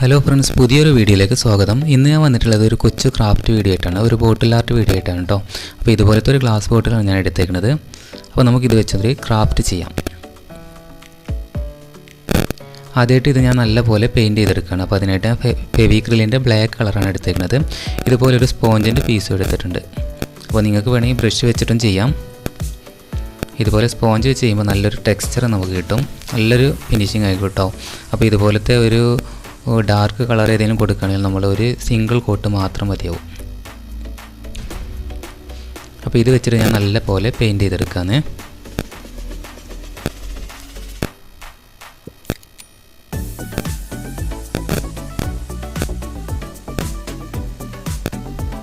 Hello friends, പുതിയൊരു വീഡിയോയിലേക്ക് സ്വാഗതം. ഇന്ന് ഞാൻ വന്നിട്ടുള്ളത് ഒരു കൊച്ചു ക്രാഫ്റ്റ് വീഡിയോ ആയിട്ടാണ്, ഒരു ബോട്ടിൽ ആർട്ട് വീഡിയോ ആയിട്ടാണ് കേട്ടോ. അപ്പോൾ ഇതുപോലത്തെ ഒരു ഗ്ലാസ് ബോട്ടിലാണ് ഞാൻ എടുത്തേക്കുന്നത്. അപ്പോൾ നമുക്കിത് വെച്ചൊരു ക്രാഫ്റ്റ് ചെയ്യാം. ആദ്യമായിട്ട് ഇത് ഞാൻ നല്ലപോലെ പെയിൻറ്റ് ചെയ്തെടുക്കുകയാണ്. അപ്പോൾ അതിനായിട്ട് ഞാൻ ഫെവിക്രിലിൻ്റെ ബ്ലാക്ക് കളറാണ് എടുത്തേക്കുന്നത്. ഇതുപോലെ ഒരു സ്പോഞ്ചിൻ്റെ പീസും എടുത്തിട്ടുണ്ട്. അപ്പോൾ നിങ്ങൾക്ക് വേണമെങ്കിൽ ബ്രഷ് വെച്ചിട്ടും ചെയ്യാം. ഇതുപോലെ സ്പോഞ്ച് വെച്ച് ചെയ്യുമ്പോൾ നല്ലൊരു ടെക്സ്ചർ നമുക്ക് കിട്ടും, നല്ലൊരു ഫിനിഷിംഗ് ആയി കിട്ടും. അപ്പോൾ ഇതുപോലത്തെ ഒരു ഡാർക്ക് കളർ ഏതെങ്കിലും കൊടുക്കുകയാണെങ്കിൽ നമ്മൾ ഒരു സിംഗിൾ കോട്ട് മാത്രം മതിയാവും. അപ്പോൾ ഇത് വെച്ചിട്ട് ഞാൻ നല്ല പോലെ പെയിൻറ്റ് ചെയ്തെടുക്കാന്ന്.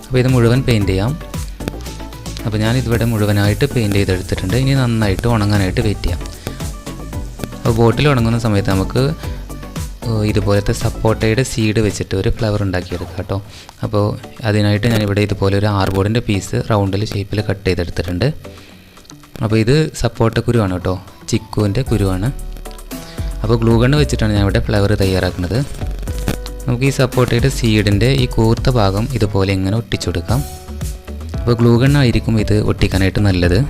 അപ്പോൾ ഇത് മുഴുവൻ പെയിൻറ്റ് ചെയ്യാം. അപ്പോൾ ഞാനിതിവിടെ മുഴുവനായിട്ട് പെയിൻറ്റ് ചെയ്തെടുത്തിട്ടുണ്ട്. ഇനി നന്നായിട്ട് ഉണങ്ങാനായിട്ട് വെയിറ്റ് ചെയ്യാം. അപ്പോൾ ബോട്ടിൽ ഉണങ്ങുന്ന സമയത്ത് നമുക്ക് ഇതുപോലത്തെ സപ്പോട്ടയുടെ സീഡ് വെച്ചിട്ട് ഒരു ഫ്ലവർ ഉണ്ടാക്കിയെടുക്കാം കേട്ടോ. അപ്പോൾ അതിനായിട്ട് ഞാനിവിടെ ഇതുപോലെ ഒരു ആർബോർഡിൻ്റെ പീസ് റൗണ്ടിൽ ഷേപ്പിൽ കട്ട് ചെയ്തെടുത്തിട്ടുണ്ട്. അപ്പോൾ ഇത് സപ്പോട്ട കുരുവാണ് കേട്ടോ, ചിക്കുവിൻ്റെ കുരുവാണ്. അപ്പോൾ ഗ്ലൂ ഗണ്ണ് വെച്ചിട്ടാണ് ഞാൻ ഇവിടെ ഫ്ലവർ തയ്യാറാക്കുന്നത്. നമുക്ക് ഈ സപ്പോട്ടയുടെ സീഡിൻ്റെ ഈ കൂർത്ത ഭാഗം ഇതുപോലെ ഇങ്ങനെ ഒട്ടിച്ചു കൊടുക്കാം. അപ്പോൾ ഗ്ലൂ ഗണ്ണായിരിക്കും ഇത് ഒട്ടിക്കാനായിട്ട് നല്ലത്.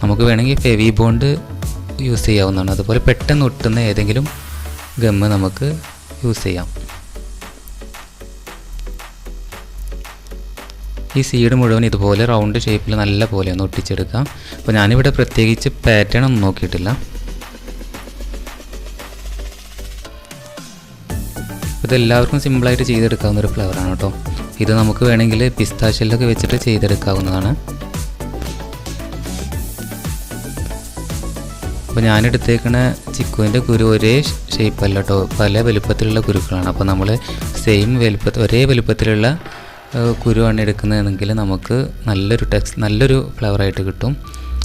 നമുക്ക് വേണമെങ്കിൽ ഫെവി ബോണ്ട് യൂസ് ചെയ്യാവുന്നതാണ്. അതുപോലെ പെട്ടെന്ന് ഒട്ടുന്ന ഏതെങ്കിലും ഗമ്മ് നമുക്ക് യൂസ് ചെയ്യാം. ഈ സീഡ് മുഴുവൻ ഇതുപോലെ റൗണ്ട് ഷേപ്പിൽ നല്ല പോലെ ഒന്ന് ഒട്ടിച്ചെടുക്കാം. അപ്പോൾ ഞാനിവിടെ പ്രത്യേകിച്ച് പാറ്റേൺ ഒന്നും നോക്കിയിട്ടില്ല. ഇതെല്ലാവർക്കും സിമ്പിളായിട്ട് ചെയ്തെടുക്കാവുന്ന ഒരു ഫ്ലവറാണ് കേട്ടോ. ഇത് നമുക്ക് വേണമെങ്കിൽ പിസ്താഷ്യലൊക്കെ വെച്ചിട്ട് ചെയ്തെടുക്കാവുന്നതാണ്. അപ്പോൾ ഞാനെടുത്തേക്കണ ചിക്കുവിൻ്റെ കുരു ഒരേ ഷേപ്പല്ല കേട്ടോ, പല വലുപ്പത്തിലുള്ള കുരുക്കളാണ്. അപ്പോൾ നമ്മൾ ഒരേ വലുപ്പത്തിലുള്ള കുരുവാണ് എടുക്കുന്നതെങ്കിൽ നമുക്ക് നല്ലൊരു ഫ്ലവറായിട്ട് കിട്ടും.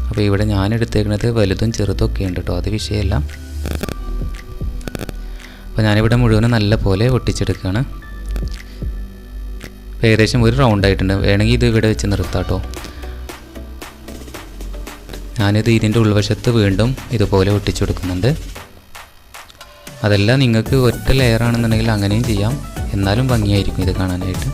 അപ്പോൾ ഇവിടെ ഞാൻ എടുത്തേക്കുന്നത് വലുതും ചെറുതും ഒക്കെ ഉണ്ട് കേട്ടോ, അത് വിഷയമല്ല. അപ്പോൾ ഞാനിവിടെ മുഴുവനും നല്ല പോലെ ഒട്ടിച്ചെടുക്കുകയാണ്. ഏകദേശം ഒരു റൗണ്ടായിട്ടുണ്ട്. വേണമെങ്കിൽ ഇത് ഇവിടെ വെച്ച് നിർത്താം കേട്ടോ. ഞാനിത് ഇതിൻ്റെ ഉൾവശത്ത് വീണ്ടും ഇതുപോലെ ഒട്ടിച്ചു കൊടുക്കുന്നുണ്ട്. അതല്ല നിങ്ങൾക്ക് ഒറ്റ ലെയറാണെന്നുണ്ടെങ്കിൽ അങ്ങനെയും ചെയ്യാം, എന്നാലും ഭംഗിയായിരിക്കും ഇത് കാണാനായിട്ട്.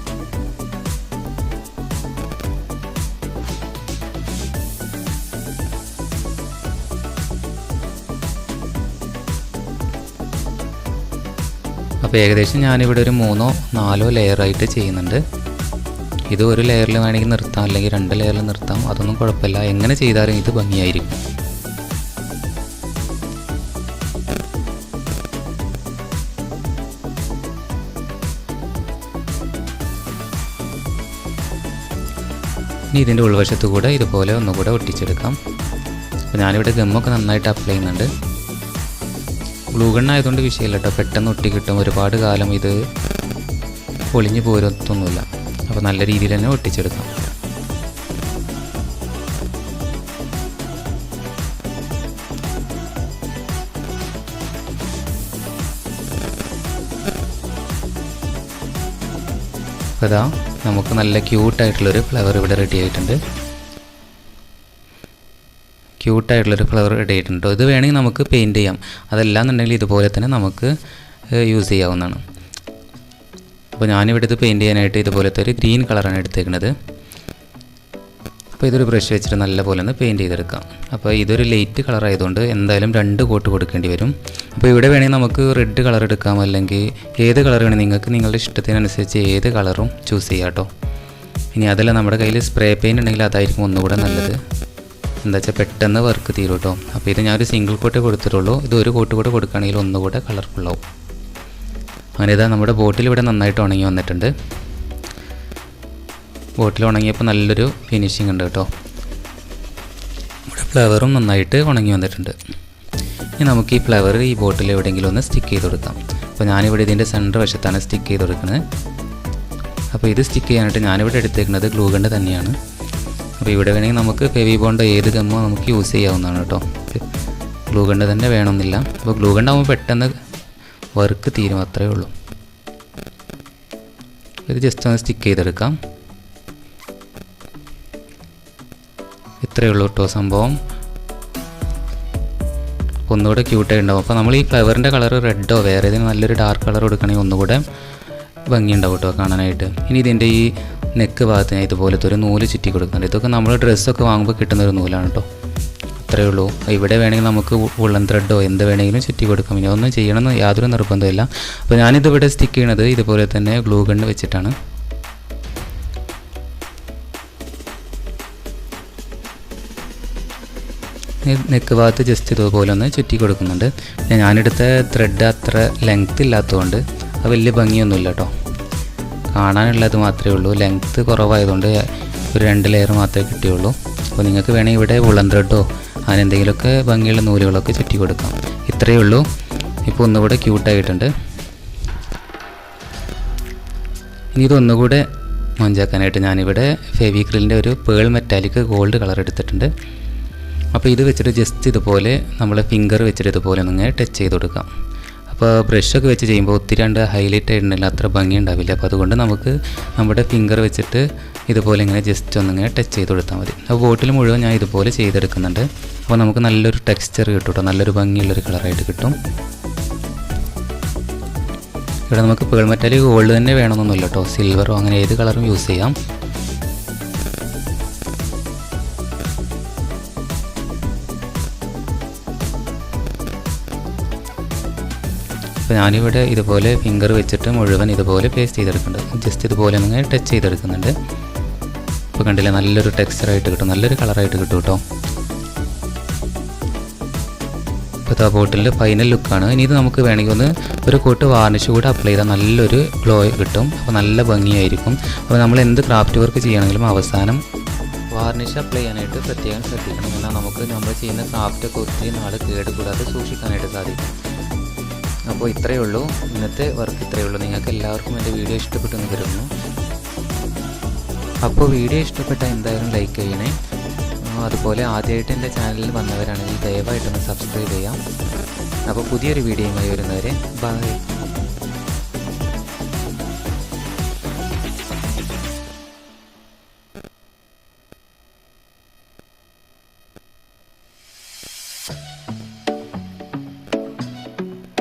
അപ്പോൾ ഏകദേശം ഞാനിവിടെ ഒരു 3-4 ലെയറായിട്ട് ചെയ്യുന്നുണ്ട്. ഇത് ഒരു ലെയറിൽ വേണമെങ്കിൽ നിർത്താം, അല്ലെങ്കിൽ 2 ലെയറിൽ നിർത്താം, അതൊന്നും കുഴപ്പമില്ല. എങ്ങനെ ചെയ്താലും ഇത് ഭംഗിയായിരിക്കും. ഇനി ഇതിൻ്റെ ഉൾവശത്ത് കൂടെ ഇതുപോലെ ഒന്നുകൂടെ ഒട്ടിച്ചെടുക്കാം. അപ്പോൾ ഞാനിവിടെ ഗമ്മൊക്കെ നന്നായിട്ട് അപ്ലൈ ചെയ്യുന്നുണ്ട്. ഗ്ലൂ ഗണ്ണായതുകൊണ്ട് വിഷയമില്ല കേട്ടോ, പെട്ടെന്ന് ഒട്ടി കിട്ടും. ഒരുപാട് കാലം ഇത് പൊളിഞ്ഞു പോരത്തൊന്നുമില്ല. അപ്പോൾ നല്ല രീതിയിൽ തന്നെ ഒട്ടിച്ചെടുക്കാം. അപ്പോൾ ഇതാ നമുക്ക് നല്ല ക്യൂട്ടായിട്ടുള്ളൊരു ഫ്ലവർ ഇവിടെ റെഡി ആയിട്ടുണ്ട്. ഇത് വേണമെങ്കിൽ നമുക്ക് പെയിൻറ്റ് ചെയ്യാം. അതല്ലാന്നുണ്ടെങ്കിൽ ഇതുപോലെ തന്നെ നമുക്ക് യൂസ് ചെയ്യാവുന്നതാണ്. അപ്പോൾ ഞാനിവിടെ ഇത് പെയിൻറ്റ് ചെയ്യാനായിട്ട് ഇതുപോലത്തെ ഒരു ഗ്രീൻ കളറാണ് എടുത്തേക്കുന്നത്. അപ്പോൾ ഇതൊരു ബ്രഷ് വെച്ചിട്ട് നല്ലപോലെ ഒന്ന് പെയിൻറ്റ് ചെയ്തെടുക്കാം. അപ്പോൾ ഇതൊരു ലൈറ്റ് കളർ ആയതുകൊണ്ട് എന്തായാലും 2 കോട്ട് കൊടുക്കേണ്ടി വരും. അപ്പോൾ ഇവിടെ വേണമെങ്കിൽ നമുക്ക് റെഡ് കളർ എടുക്കാം, അല്ലെങ്കിൽ ഏത് കളർ വേണമെങ്കിൽ നിങ്ങൾക്ക് നിങ്ങളുടെ ഇഷ്ടത്തിനനുസരിച്ച് ഏത് കളറും ചൂസ് ചെയ്യാം കേട്ടോ. ഇനി അതല്ല നമ്മുടെ കയ്യിൽ സ്പ്രേ പെയിൻറ്റ് ഉണ്ടെങ്കിൽ അതായിരിക്കും ഒന്നുകൂടെ നല്ലത്. എന്താ വെച്ചാൽ പെട്ടെന്ന് വർക്ക് തീരും കേട്ടോ. അപ്പോൾ ഇത് ഞാനൊരു സിംഗിൾ കോട്ടേ കൊടുത്തിട്ടുള്ളൂ. ഇത് ഒരു കോട്ട് കൂടെ കൊടുക്കുകയാണെങ്കിൽ ഒന്നുകൂടെ കളർഫുള്ളാവും. അങ്ങനെ ഇതാ നമ്മുടെ ബോട്ടിൽ ഇവിടെ നന്നായിട്ട് ഉണങ്ങി വന്നിട്ടുണ്ട്. ബോട്ടിൽ ഉണങ്ങിയപ്പോൾ നല്ലൊരു ഫിനിഷിംഗ് ഉണ്ട് കേട്ടോ. ഇവിടെ ഫ്ലവറും നന്നായിട്ട് ഉണങ്ങി വന്നിട്ടുണ്ട്. ഇനി നമുക്ക് ഈ ഫ്ലവർ ഈ ബോട്ടിൽ എവിടെയെങ്കിലും ഒന്ന് സ്റ്റിക്ക് ചെയ്ത് കൊടുക്കാം. അപ്പോൾ ഞാനിവിടെ ഇതിൻ്റെ സെൻറ്റർ വശത്താണ് സ്റ്റിക്ക് ചെയ്ത് കൊടുക്കുന്നത്. അപ്പോൾ ഇത് സ്റ്റിക്ക് ചെയ്യാനായിട്ട് ഞാനിവിടെ എടുത്തേക്കുന്നത് ഗ്ലൂ ഗണ്ണ് തന്നെയാണ്. അപ്പോൾ ഇവിടെ വേണമെങ്കിൽ നമുക്ക് ഫെവി ബോണ്ട് ഏത് ഗമ്മോ നമുക്ക് യൂസ് ചെയ്യാവുന്നതാണ് കേട്ടോ. ഗ്ലൂ ഗണ്ണ് തന്നെ വേണമെന്നില്ല. അപ്പോൾ ഗ്ലൂ ഗണ്ണാകുമ്പോൾ പെട്ടെന്ന് വർക്ക് തീരും, അത്രയേ ഉള്ളൂ. ഇത് ജസ്റ്റ് ഒന്ന് സ്റ്റിക്ക് ചെയ്തെടുക്കാം. ഇത്രയേ ഉള്ളൂ കേട്ടോ സംഭവം. അപ്പോൾ ഒന്നുകൂടെ ക്യൂട്ടായി ഉണ്ടാവും. അപ്പോൾ നമ്മൾ ഈ ഫ്ലവറിൻ്റെ കളർ റെഡോ വേറെ ഏതെങ്കിലും നല്ലൊരു ഡാർക്ക് കളർ കൊടുക്കണമെങ്കിൽ ഒന്നുകൂടെ ഭംഗിയുണ്ടാവും കേട്ടോ കാണാനായിട്ട്. ഇനി ഇതിൻ്റെ ഈ നെക്ക് ഭാഗത്ത് ഞാൻ ഇതുപോലത്തെ ഒരു നൂല് ചുറ്റി കൊടുക്കുന്നുണ്ട്. ഇതൊക്കെ നമ്മൾ ഡ്രസ്സൊക്കെ വാങ്ങുമ്പോൾ കിട്ടുന്നൊരു നൂലാണ് കേട്ടോ. അത്രയേ ഉള്ളൂ. ഇവിടെ വേണമെങ്കിൽ നമുക്ക് ഉള്ളൻ ത്രെഡോ എന്ത് വേണമെങ്കിലും ചുറ്റി കൊടുക്കാം. ഇനി ഒന്നും ചെയ്യണമെന്ന് യാതൊരു നിർബന്ധമില്ല. അപ്പോൾ ഞാനിതിവിടെ സ്റ്റിക്ക് ചെയ്യണത് ഇതുപോലെ തന്നെ ഗ്ലൂ ഗണ്ണ് വെച്ചിട്ടാണ്. നെക്ക് ഭാഗത്ത് ജസ്റ്റ് ഇതുപോലെ ഒന്ന് ചുറ്റി കൊടുക്കുന്നുണ്ട്. പിന്നെ ഞാനെടുത്ത ത്രെഡ് അത്ര ലെങ്ത്ത് ഇല്ലാത്തതുകൊണ്ട് അത് വലിയ ഭംഗിയൊന്നുമില്ല കേട്ടോ. കാണാനുള്ളത് മാത്രമേ ഉള്ളൂ. ലെങ്ത്ത് കുറവായതുകൊണ്ട് ഒരു 2 ലെയർ മാത്രമേ കിട്ടിയുള്ളൂ. അപ്പോൾ നിങ്ങൾക്ക് വേണമെങ്കിൽ ഇവിടെ വുളൻ ത്രെഡോ അങ്ങനെ എന്തെങ്കിലുമൊക്കെ ഭംഗിയുള്ള നൂലുകളൊക്കെ ചുറ്റി കൊടുക്കാം. ഇത്രയേ ഉള്ളൂ. ഇപ്പോൾ ഒന്നുകൂടെ ക്യൂട്ടായിട്ടുണ്ട്. ഇനി ഇതൊന്നുകൂടെ മൊഞ്ചാക്കാനായിട്ട് ഞാനിവിടെ ഫെവിക്രിലിൻ്റെ ഒരു പേൾ മെറ്റാലിക് ഗോൾഡ് കളർ എടുത്തിട്ടുണ്ട്. അപ്പോൾ ഇത് വെച്ചിട്ട് ജസ്റ്റ് ഇതുപോലെ നമ്മൾ ഫിംഗർ വെച്ചിട്ട് ഇതുപോലെ ഒന്ന് ടച്ച് ചെയ്ത് കൊടുക്കാം. അപ്പോൾ ബ്രഷൊക്കെ വെച്ച് ചെയ്യുമ്പോൾ ഒത്തിരി ഹൈലൈറ്റ് ആയിട്ടുണ്ടെങ്കിൽ അത്ര ഭംഗി ഉണ്ടാവില്ല. അപ്പോൾ അതുകൊണ്ട് നമുക്ക് നമ്മുടെ ഫിംഗർ വെച്ചിട്ട് ഇതുപോലെ ഇങ്ങനെ ജസ്റ്റ് ഒന്നിങ്ങനെ ടച്ച് ചെയ്ത് കൊടുത്താൽ മതി. അപ്പോൾ ബോട്ടിൽ മുഴുവൻ ഞാൻ ഇതുപോലെ ചെയ്തെടുക്കുന്നുണ്ട്. അപ്പോൾ നമുക്ക് നല്ലൊരു ടെക്സ്ചർ കിട്ടും കേട്ടോ. നല്ലൊരു ഭംഗിയുള്ളൊരു കളറായിട്ട് കിട്ടും. ഇവിടെ നമുക്ക് പേൾ മെറ്റാലിക് ഗോൾഡ് തന്നെ വേണമെന്നൊന്നുമില്ല കേട്ടോ. സിൽവറോ അങ്ങനെ ഏത് കളറും യൂസ് ചെയ്യാം. അപ്പോൾ ഞാനിവിടെ ഇതുപോലെ ഫിംഗർ വെച്ചിട്ട് മുഴുവൻ ഇതുപോലെ പേസ്റ്റ് ചെയ്തെടുക്കുന്നുണ്ട്. ജസ്റ്റ് ഇതുപോലെ ഒന്ന് ടച്ച് ചെയ്തെടുക്കുന്നുണ്ട്. ഇപ്പോൾ കണ്ടില്ലേ, നല്ലൊരു ടെക്സ്ചറായിട്ട് കിട്ടും, നല്ലൊരു കളറായിട്ട് കിട്ടും കേട്ടോ. ഇപ്പോൾ ആ ബോട്ടിലിൻ്റെ ഫൈനൽ ലുക്കാണ്. ഇനി ഇത് നമുക്ക് വേണമെങ്കിൽ ഒന്ന് ഒരു കോട്ട് വാർണിഷ് കൂടെ അപ്ലൈ ചെയ്താൽ നല്ലൊരു ഗ്ലോ കിട്ടും. അപ്പോൾ നല്ല ഭംഗിയായിരിക്കും. അപ്പോൾ നമ്മൾ എന്ത് ക്രാഫ്റ്റ് വർക്ക് ചെയ്യുകയാണെങ്കിലും അവസാനം വാർണിഷ് അപ്ലൈ ചെയ്യാനായിട്ട് പ്രത്യേകം ശ്രദ്ധിക്കണം. എന്നാൽ നമുക്ക് നമ്മൾ ചെയ്യുന്ന ക്രാഫ്റ്റൊക്കെ ഒത്തിരി നാൾ കേടുകൂടാതെ സൂക്ഷിക്കാനായിട്ട് സാധിക്കും. അപ്പോൾ ഇത്രയേ ഉള്ളൂ, ഇന്നത്തെ വർക്ക് ഇത്രയേ ഉള്ളൂ. നിങ്ങൾക്ക് എല്ലാവർക്കും എൻ്റെ വീഡിയോ ഇഷ്ടപ്പെട്ടെന്ന് കരുതുന്നു. അപ്പോൾ വീഡിയോ ഇഷ്ടപ്പെട്ടാൽ എന്തായാലും ലൈക്ക് ചെയ്യണേ. അതുപോലെ ആദ്യമായിട്ട് എൻ്റെ ചാനലിൽ വന്നവരാണെങ്കിൽ ദയവായിട്ടൊന്ന് സബ്സ്ക്രൈബ് ചെയ്യാം. അപ്പോൾ പുതിയൊരു വീഡിയോയുമായി വരുന്നവരെ ബൈ.